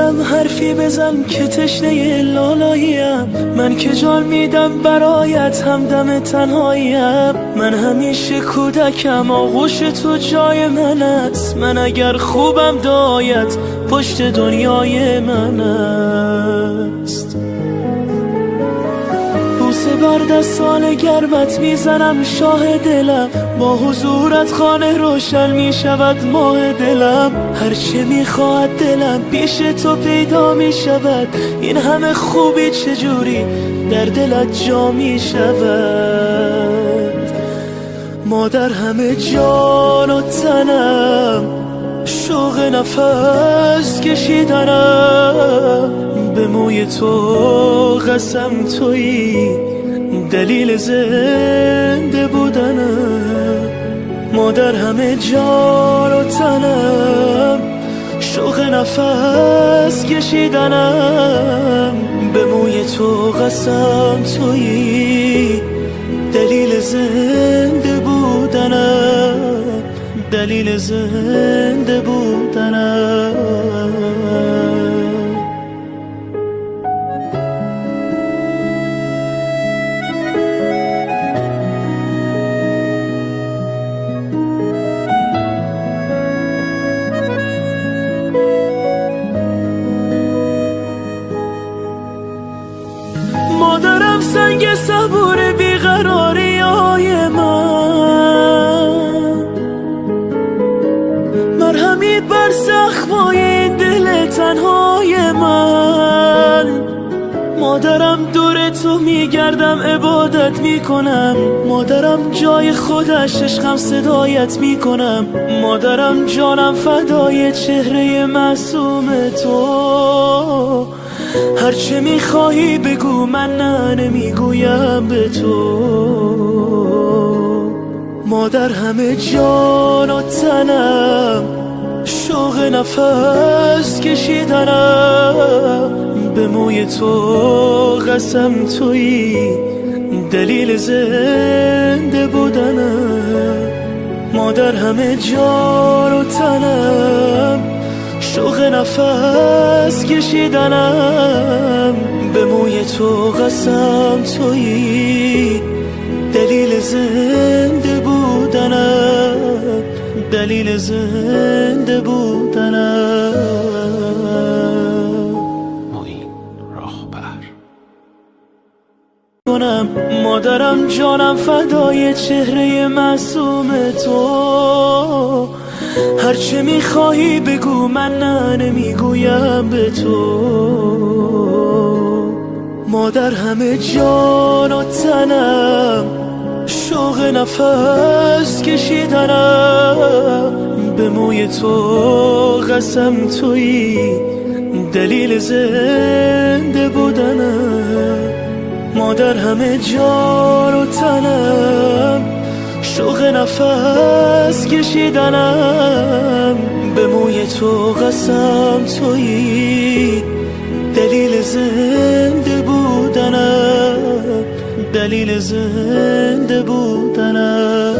دلم حرفی بزن که تشنه لالاییم. من که جان میدم برایت همدم تنهاییم. من همیشه کودکم آغوش تو جای من است. من اگر خوبم دایت پشت دنیای من است. بوسه بر دستان گرمت میزنم شاه دلم. با حضورت خانه روشن میشود ماه دلم. هرچه میخواهد دلم پیش تو پیدا میشود. این همه خوبی چجوری در دلت جا میشود. مادر همه جان و تنم، شوق نفس کشیدنم. به موی تو قسم تویی دلیل زنده بودنم. مادر همه جان و تنم، شوق نفس کشیدنم. به موی تو قسم تویی دلیل زنده بودنم. دلیل زنده بودنم. مادرم سنگ صبور بیقراری های من، مرهمی بر زخمای دل تنهای من. مادرم دور تو میگردم عبادت میکنم. مادرم جای خودش عشقم صدایت میکنم. مادرم جانم فدای چهره معصوم تو. هرچه میخواهی بگو من نه نمیگویم به تو. مادر همه جان و تنم، شوق نفس کشیدنم. به موی تو قسم تویی دلیل زنده بودنم. مادر همه جان و تنم، شوق نفس کشیدنم. به موی تو قسم تویی دلیل زنده بودنم. دلیل زنده بودنم. مادرم جانم فدای چهره معصوم تو. هرچه میخواهی بگو من نه نمیگویم به تو. مادر همه جان و تنم، شوق نفس کشیدنم. به موی تو قسم تویی دلیل زنده بودنم. مادر همه جان و تنم، شوق نفس کشیدنم. به موی تو قسم تویی دلیل زنده بودنم. دلیل زنده بودنم.